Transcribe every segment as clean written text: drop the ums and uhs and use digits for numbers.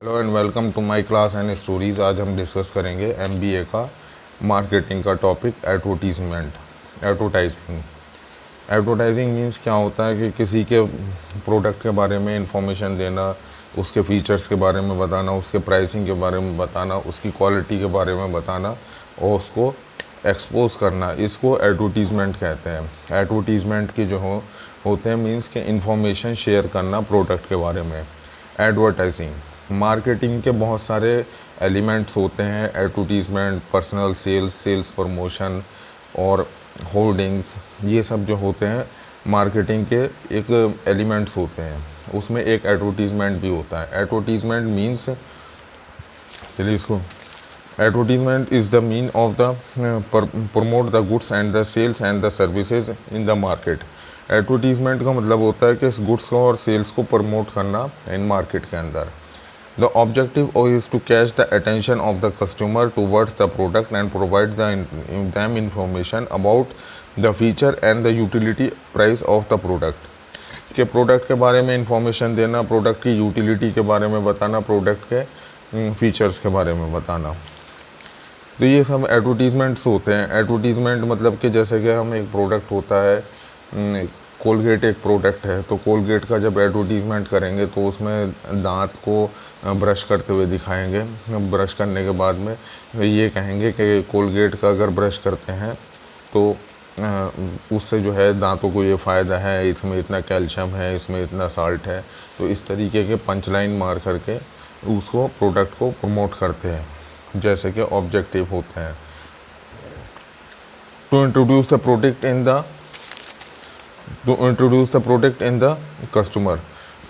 Hello and welcome to my class and stories. आज हम discuss करेंगे एमबीए का मार्केटिंग का टॉपिक एडवर्टाइजिंग। एडवर्टाइजिंग मीन्स क्या होता है कि किसी के प्रोडक्ट के बारे में इंफॉर्मेशन देना, उसके फीचर्स के बारे में बताना, उसके प्राइसिंग के बारे में बताना, उसकी क्वालिटी के बारे में बताना और उसको एक्सपोज करना। इसको एडवर्टीज़मेंट कहते हैं। एडवर्टीज़मेंट की जो होते हैं मीन्स के इंफॉर्मेशन शेयर करना प्रोडक्ट के बारे में। एडवर्टाइजिंग मार्केटिंग के बहुत सारे एलिमेंट्स होते हैं। Advertisement, personal sales, sales promotion और होर्डिंग्स, ये सब जो होते हैं मार्केटिंग के एक एलिमेंट्स होते हैं। उसमें एक एडवर्टीज़मेंट भी होता है। एडवर्टीज़मेंट मीन्स, चलिए इसको, advertisement is the mean of the promote the goods and the sales and the services in the market. Advertisement का मतलब होता है कि इस गुड्स को और सेल्स को प्रमोट करना इन मार्केट के अंदर। The objective is to catch the attention of the customer towards the product and provide them information about the feature and the utility price of the product। कि product के बारे में information देना, product की utility के बारे में बताना, प्रोडक्ट के फीचर्स के बारे में बताना। तो ये सब एडवर्टीज़मेंट्स होते हैं। एडवर्टीज़मेंट मतलब कि जैसे कि हम एक प्रोडक्ट होता है, कोलगेट एक प्रोडक्ट है, तो कोलगेट का जब एडवर्टीज़मेंट करेंगे तो उसमें दांत को ब्रश करते हुए दिखाएंगे। ब्रश करने के बाद में ये कहेंगे कि कोलगेट का अगर ब्रश करते हैं तो उससे जो है दांतों को ये फ़ायदा है, इसमें इतना कैल्शियम है, इसमें इतना साल्ट है। तो इस तरीके के पंच लाइन मार करके उसको प्रोडक्ट को प्रमोट करते हैं, जैसे कि ऑब्जेक्टिव होते हैं। To introduce the product in the customer,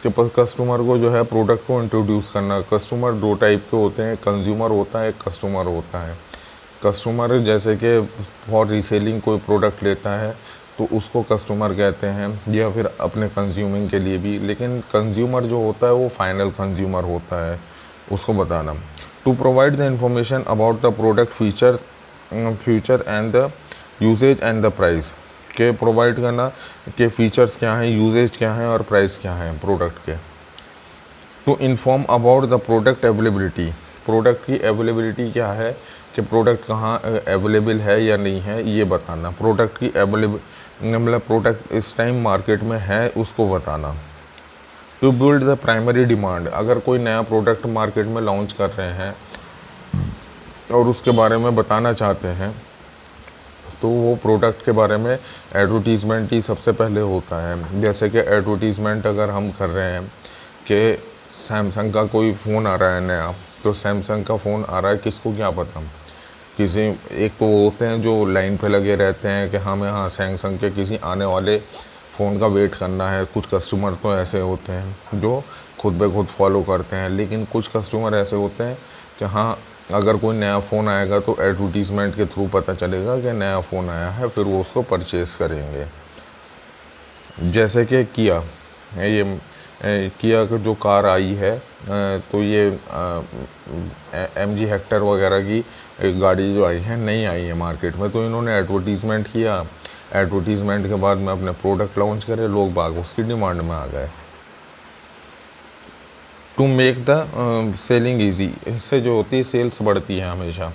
के पास कस्टमर को जो है प्रोडक्ट को इंट्रोड्यूस करना। कस्टमर दो टाइप के होते हैं, कंज्यूमर होता है, एक कस्टमर होता है। कस्टमर जैसे कि फॉर रीसेलिंग कोई प्रोडक्ट लेता है तो उसको कस्टमर कहते हैं, या फिर अपने कंज्यूमिंग के लिए भी। लेकिन कंज्यूमर जो होता है वो फाइनल कंज्यूमर होता है, उसको बताना। To provide the information about the product future and the usages and the price, के प्रोवाइड करना के फीचर्स क्या हैं, यूजेज क्या हैं और प्राइस क्या है प्रोडक्ट के। To inform about the product availability, product की अवेलेबिलिटी क्या है, कि प्रोडक्ट कहाँ अवेलेबल है या नहीं है, ये बताना। प्रोडक्ट की मतलब प्रोडक्ट इस टाइम मार्केट में है, उसको बताना। To build the primary demand, अगर कोई नया प्रोडक्ट मार्केट में लॉन्च कर रहे हैं और उसके बारे में बताना चाहते हैं तो वो प्रोडक्ट के बारे में एडवर्टीज़मेंट ही सबसे पहले होता है। जैसे कि एडवर्टीज़मेंट अगर हम कर रहे हैं कि सैमसंग का कोई फ़ोन आ रहा है नया, तो सैमसंग का फ़ोन आ रहा है, किसको क्या पता। किसी एक तो होते हैं जो लाइन पे लगे रहते हैं कि हमें हाँ सैमसंग के किसी आने वाले फ़ोन का वेट करना है। कुछ कस्टमर तो ऐसे होते हैं जो खुद ब खुद फॉलो करते हैं, लेकिन कुछ कस्टमर ऐसे होते हैं कि हाँ अगर कोई नया फ़ोन आएगा तो एडवर्टीज़मेंट के थ्रू पता चलेगा कि नया फ़ोन आया है, फिर वो उसको परचेज़ करेंगे। जैसे कि किया, ये किया की जो कार आई है, तो ये MG हेक्टर वगैरह की एक गाड़ी जो आई है, नई आई है मार्केट में, तो इन्होंने एडवर्टीज़मेंट किया। एडवर्टीज़मेंट के बाद में अपने प्रोडक्ट लॉन्च करे, लोग बाग उसकी डिमांड में आ गए। To make the selling easy, इससे जो होती है सेल्स बढ़ती है हमेशा।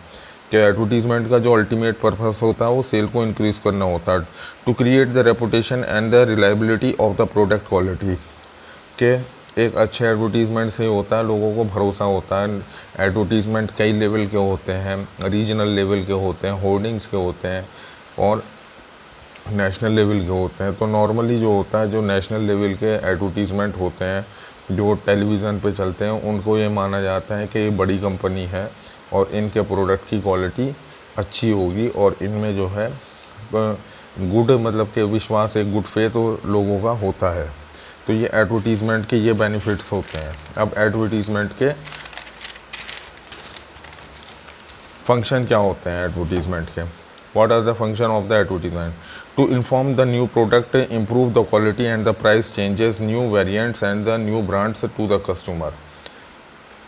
कि एडवर्टीज़मेंट का जो अल्टीमेट पर्पस होता है वो सेल को इंक्रीज़ करना होता है। To create the reputation and the reliability of the product quality, के एक अच्छे एडवर्टीज़मेंट से होता है लोगों को भरोसा होता है। एडवर्टीज़मेंट कई लेवल के होते हैं, रीजनल लेवल के होते हैं, होर्डिंग्स के होते हैं और नेशनल लेवल के होते हैं। तो नॉर्मली जो होता है, जो नेशनल लेवल के एडवर्टीज़मेंट होते हैं जो टेलीविज़न पे चलते हैं, उनको ये माना जाता है कि ये बड़ी कंपनी है और इनके प्रोडक्ट की क्वालिटी अच्छी होगी और इनमें जो है गुड मतलब कि विश्वास, एक गुड फेथ लोगों का होता है। तो ये एडवर्टीज़मेंट के ये बेनिफिट्स होते हैं। अब एडवर्टीज़मेंट के फंक्शन क्या होते हैं एडवर्टीज़मेंट के, what are the function of the advertisement. To inform the new product, improve the quality and the price changes, new variants and the new brands to the customer,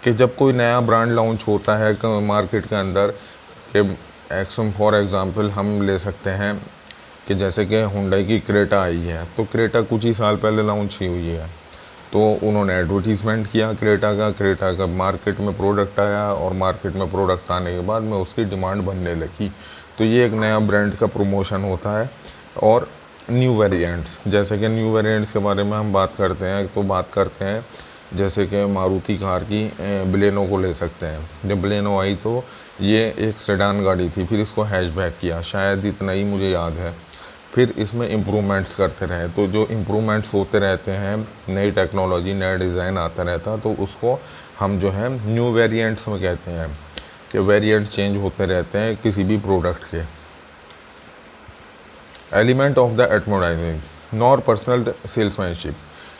कि जब कोई नया brand launch होता है market के अंदर, कि for example हम ले सकते हैं कि जैसे कि हुंडई की क्रेटा आई है, तो क्रेटा कुछ ही साल पहले लॉन्च ही हुई है। तो उन्होंने एडवर्टीज़मेंट किया क्रेटा का मार्केट में प्रोडक्ट आया और मार्केट में प्रोडक्ट आने के बाद में उसकी डिमांड बनने लगी। तो ये एक नया ब्रांड का प्रमोशन होता है। और न्यू वेरिएंट्स, जैसे कि न्यू वेरिएंट्स के बारे में हम बात करते हैं तो बात करते हैं जैसे कि मारुति कार की बलेनो को ले सकते हैं। जब बलेनो आई तो ये एक सेडान गाड़ी थी, फिर इसको हैचबैक किया, शायद इतना ही मुझे याद है। फिर इसमें इम्प्रूवमेंट्स करते रहे, तो जो इम्प्रूवमेंट्स होते रहते हैं, नई टेक्नोलॉजी नया डिज़ाइन आता रहता, तो उसको हम जो है न्यू वेरिएंट्स में कहते हैं कि वेरिएंट्स चेंज होते रहते हैं किसी भी प्रोडक्ट के। Element of the advertising nor personal salesmanship.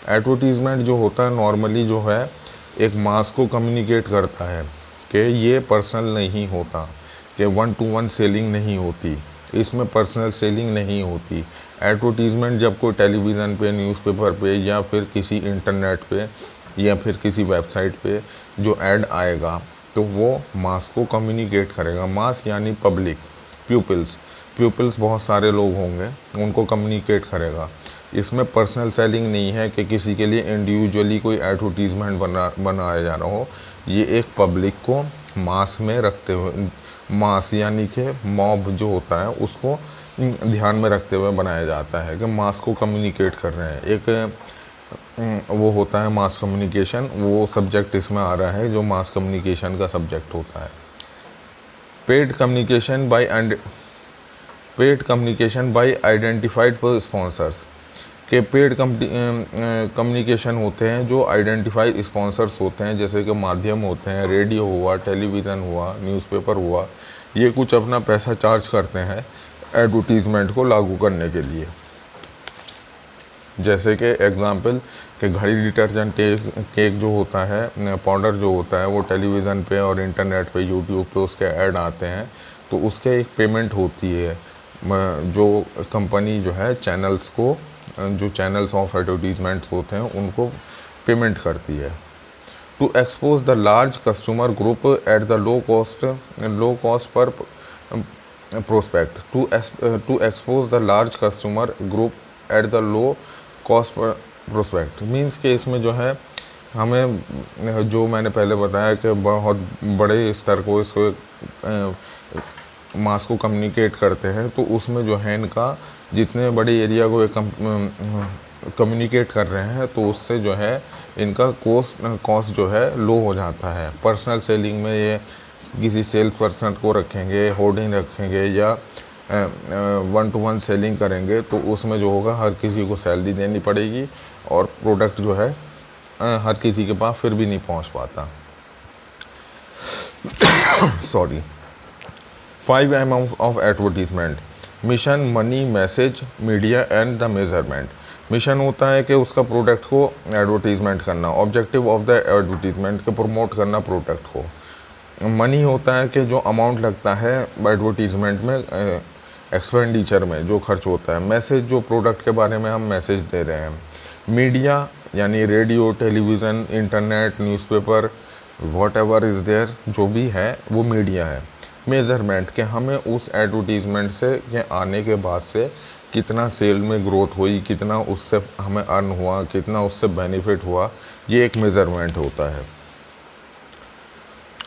Advertisement जो होता है नॉर्मली जो है एक मास को कम्युनिकेट करता है कि ये पर्सनल नहीं होता, कि 1-to-1 सेलिंग नहीं होती, इसमें पर्सनल सेलिंग नहीं होती। एडवर्टीज़मेंट जब कोई टेलीविज़न पे, न्यूज़पेपर पे या फिर किसी इंटरनेट पे या फिर किसी वेबसाइट पे जो ऐड आएगा तो वो मास को कम्युनिकेट करेगा। मास यानी पब्लिक, प्यूपिल्स बहुत सारे लोग होंगे, उनको कम्युनिकेट करेगा। इसमें पर्सनल सेलिंग नहीं है कि किसी के लिए इंडिविजुअली कोई एडवर्टीज़मेंट बनाया जा रहा हो। ये एक पब्लिक को मास में रखते हुए, मास यानी कि मॉब जो होता है उसको ध्यान में रखते हुए बनाया जाता है कि मास को कम्युनिकेट कर रहे हैं। एक वो होता है मास कम्युनिकेशन, वो सब्जेक्ट इसमें आ रहा है जो मास कम्युनिकेशन का सब्जेक्ट होता है। Paid communication bye identified sponsors के पेड कम्युनिकेशन होते हैं जो आइडेंटिफाइड स्पॉन्सर्स होते हैं, जैसे कि माध्यम होते हैं, रेडियो हुआ, टेलीविज़न हुआ, न्यूज़पेपर हुआ। ये कुछ अपना पैसा चार्ज करते हैं एडवर्टीज़मेंट को लागू करने के लिए। जैसे कि एग्ज़ाम्पल कि घड़ी डिटर्जेंट केक जो होता है, पाउडर जो होता है, वो टेलीविज़न पे और इंटरनेट पे, यूट्यूब पे उसके ऐड आते हैं, तो उसके एक पेमेंट होती है जो कंपनी जो है चैनल्स को, जो चैनल्स ऑफ एडवर्टीज़मेंट्स होते हैं उनको पेमेंट करती है। To expose the large customer group at the low cost per prospect. To expose the large customer group at the low cost per prospect means कि इसमें जो है हमें, जो मैंने पहले बताया कि बहुत बड़े स्तर को इसको मास को कम्युनिकेट करते हैं, तो उसमें जो है इनका जितने बड़े एरिया को कम्युनिकेट कर रहे हैं तो उससे जो है इनका कॉस्ट जो है लो हो जाता है। पर्सनल सेलिंग में ये किसी सेल्स पर्सन को रखेंगे, होर्डिंग रखेंगे या 1-to-1 सेलिंग करेंगे तो उसमें जो होगा हर किसी को सैलरी देनी पड़ेगी और प्रोडक्ट जो है हर किसी के पास फिर भी नहीं पहुंच पाता। Sorry. 5 M of advertisement: mission, money, message, media and the measurement. Mission होता है कि उसका प्रोडक्ट को एडवर्टीज़मेंट करना, ऑब्जेक्टिव ऑफ द एडवर्टीज़मेंट के प्रमोट करना प्रोडक्ट को। मनी होता है कि जो अमाउंट लगता है एडवर्टीज़मेंट में, एक्सपेंडिचर में जो खर्च होता है। मैसेज, जो प्रोडक्ट के बारे में हम मैसेज दे रहे हैं। मीडिया यानी radio, television, internet, newspaper, whatever is there, जो भी है वो मीडिया है। मेज़रमेंट कि हमें उस एडवर्टीज़मेंट से के आने के बाद से कितना सेल में ग्रोथ हुई, कितना उससे हमें अर्न हुआ, कितना उससे बेनिफिट हुआ, ये एक मेज़रमेंट होता है।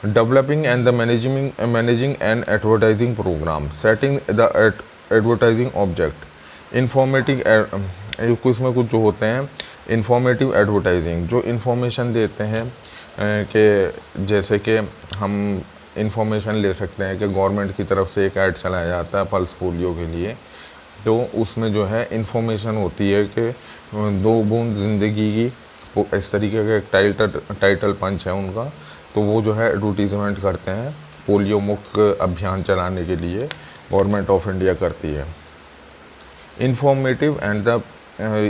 Developing and the managing and advertising program, setting the advertising object, informative, इसमें कुछ जो होते हैं इंफॉर्मेटिव एडवर्टाइजिंग, जो इन्फॉर्मेशन देते हैं कि जैसे कि हम इन्फॉर्मेशन ले सकते हैं कि गवर्नमेंट की तरफ से एक ऐड चलाया जाता है पल्स पोलियो के लिए, तो उसमें जो है इन्फॉर्मेशन होती है कि 2 बूंद ज़िंदगी की, इस तरीके का एक टाइटल पंच है उनका, तो वो जो है एडवर्टीज़मेंट करते हैं पोलियो मुक्त अभियान चलाने के लिए गवर्नमेंट ऑफ इंडिया करती है। इन्फॉर्मेटिव एंड द,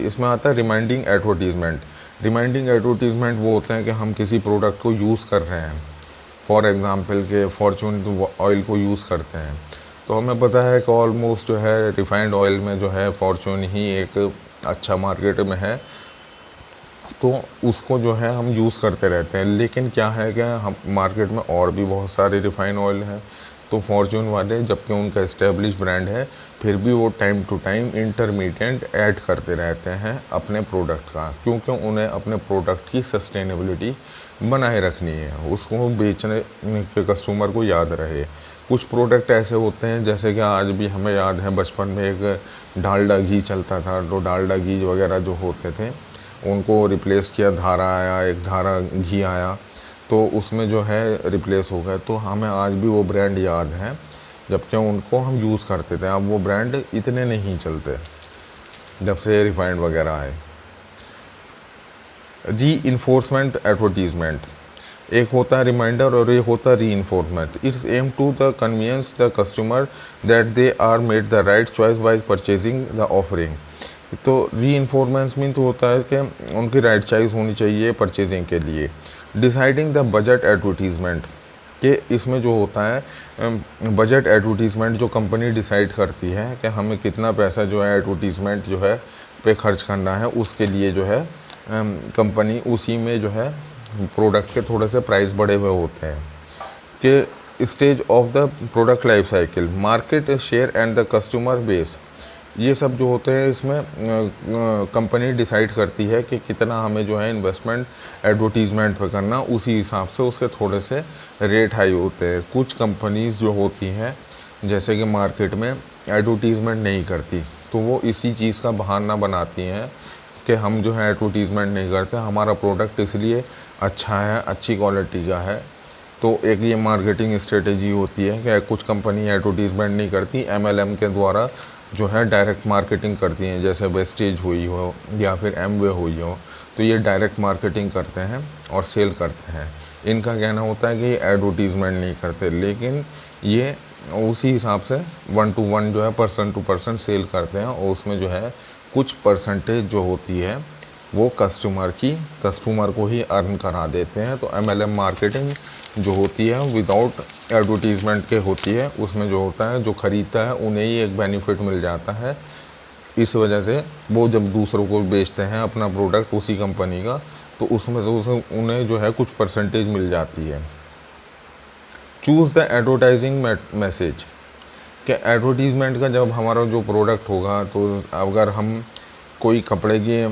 इसमें आता है रिमाइंडिंग एडवर्टीज़मेंट। रिमाइंडिंग एडवर्टीज़मेंट वो होते हैं कि हम किसी प्रोडक्ट को यूज़ कर रहे हैं, फॉर एग्ज़ाम्पल के फॉर्चून ऑयल को यूज़ करते हैं, तो हमें पता है कि ऑलमोस्ट जो है रिफाइंड ऑयल में जो है फॉर्चून ही एक अच्छा मार्केट में है, तो उसको जो है हम यूज़ करते रहते हैं। लेकिन क्या है कि हम मार्केट में और भी बहुत सारे रिफाइंड ऑयल हैं, तो फॉर्च्यून वाले, जबकि उनका इस्टेब्लिश ब्रांड है, फिर भी वो time to time intermediate add करते रहते हैं अपने प्रोडक्ट का, क्योंकि उन्हें अपने प्रोडक्ट की सस्टेनेबिलिटी बनाए रखनी है, उसको बेचने के कस्टमर को याद रहे। कुछ प्रोडक्ट ऐसे होते हैं, जैसे कि आज भी हमें याद है बचपन में एक डालडा घी चलता था, तो डालडा घी वगैरह जो होते थे उनको रिप्लेस किया, धारा आया, एक धारा घी आया, तो उसमें जो है रिप्लेस हो गए। तो हमें आज भी वो ब्रांड याद है, जबकि उनको हम यूज़ करते थे। अब वो ब्रांड इतने नहीं चलते जब से रिफाइंड वगैरह आए। री इन्फोर्समेंट एडवर्टीज़मेंट, एक होता है रिमाइंडर और एक होता है reinforcement. It's aim to the convenience the customer that they are made the right choice by purchasing the offering. तो री इन्फोर्समेंट मीन तो होता है कि उनकी राइट चॉइस होनी चाहिए परचेजिंग के लिए। डिसाइडिंग द बजट एडवर्टीज़मेंट, कि इसमें जो होता है बजट एडवर्टीज़मेंट जो कंपनी डिसाइड करती है कि हमें कितना पैसा जो है एडवर्टीज़मेंट जो है पे खर्च करना है, उसके लिए जो है कंपनी उसी में जो है प्रोडक्ट के थोड़े से प्राइस बढ़े हुए होते हैं। कि stage of the product life cycle, market share and the customer base, ये सब जो होते हैं इसमें कंपनी डिसाइड करती है कि कितना हमें जो है इन्वेस्टमेंट एडवर्टीज़मेंट पे करना, उसी हिसाब से उसके थोड़े से रेट हाई होते हैं। कुछ कंपनीज़ जो होती हैं जैसे कि मार्केट में एडवर्टीज़मेंट नहीं करती, तो वो इसी चीज़ का बहाना बनाती हैं कि हम जो है एडवर्टीज़मेंट नहीं करते, हमारा प्रोडक्ट इसलिए अच्छा है, अच्छी क्वालिटी का है। तो एक ये मार्केटिंग स्ट्रेटेजी होती है कि कुछ कंपनी एडवर्टीज़मेंट नहीं करती, MLM के द्वारा जो है डायरेक्ट मार्केटिंग करती हैं, जैसे वेस्टेज हुई हो या फिर एमवे हुई हो, तो ये डायरेक्ट मार्केटिंग करते हैं और सेल करते हैं। इनका कहना होता है कि ये एडवर्टीज़मेंट नहीं करते, लेकिन ये उसी हिसाब से 1 to 1 जो है पर्सन टू पर्सन सेल करते हैं, और उसमें जो है कुछ परसेंटेज जो होती है वो कस्टमर को ही अर्न करा देते हैं। तो MLM मार्केटिंग जो होती है विदाउट एडवर्टीज़मेंट के होती है, उसमें जो होता है जो ख़रीदता है उन्हें ही एक बेनिफिट मिल जाता है। इस वजह से वो जब दूसरों को बेचते हैं अपना प्रोडक्ट उसी कंपनी का, तो उसमें से उन्हें जो है कुछ परसेंटेज मिल जाती है। चूज़ द एडवर्टाइजिंग मैसेज, कि एडवर्टीज़मेंट का जब हमारा जो प्रोडक्ट होगा, तो अगर हम कोई कपड़े की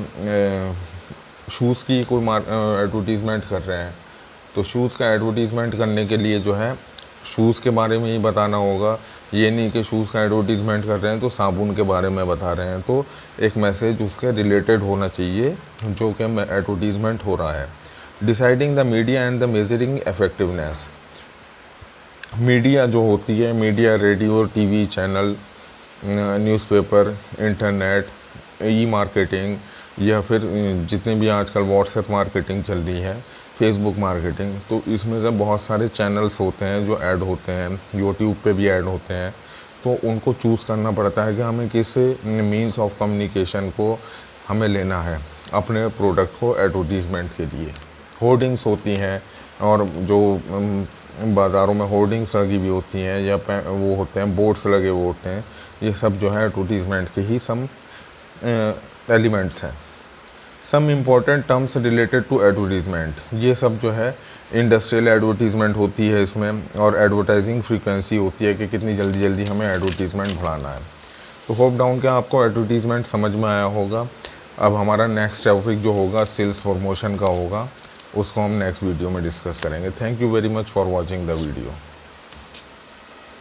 शूज़ की कोई एडवर्टीज़मेंट कर रहे हैं, तो शूज़ का एडवर्टीज़मेंट करने के लिए जो है शूज़ के बारे में ही बताना होगा। ये नहीं कि शूज़ का एडवर्टीज़मेंट कर रहे हैं तो साबुन के बारे में बता रहे हैं, तो एक मैसेज उसके रिलेटेड होना चाहिए जो कि एडवर्टीज़मेंट हो रहा है। Deciding the media and the measuring effectiveness, media जो होती है, media radio, TV channel, newspaper, internet, marketing, या फिर जितने भी आजकल व्हाट्सएप मार्केटिंग चल रही है, फेसबुक मार्केटिंग, तो इसमें से बहुत सारे चैनल्स होते हैं जो ऐड होते हैं, यूट्यूब पे भी ऐड होते हैं। तो उनको चूज़ करना पड़ता है कि हमें किस मीन्स ऑफ कम्युनिकेशन को हमें लेना है अपने प्रोडक्ट को एडवर्टीज़मेंट के लिए। होर्डिंग्स होती हैं, और जो बाज़ारों में होर्डिंग्स लगी हुई होती हैं, या वो होते हैं बोर्ड्स लगे हुए होते हैं, ये सब जो है एडवर्टीज़मेंट के ही सम एलिमेंट्स हैं। Some important terms related to advertisement, ये सब जो है इंडस्ट्रियल एडवर्टीज़मेंट होती है इसमें, और एडवर्टाइजिंग फ्रीक्वेंसी होती है कि कितनी जल्दी हमें एडवर्टीज़मेंट बढ़ाना है। तो होप डाउन कि आपको एडवर्टीज़मेंट समझ में आया होगा। अब हमारा नेक्स्ट टॉपिक जो होगा सेल्स प्रमोशन का होगा, उसको हम नेक्स्ट वीडियो में डिस्कस करेंगे। Thank you very much for watching the video.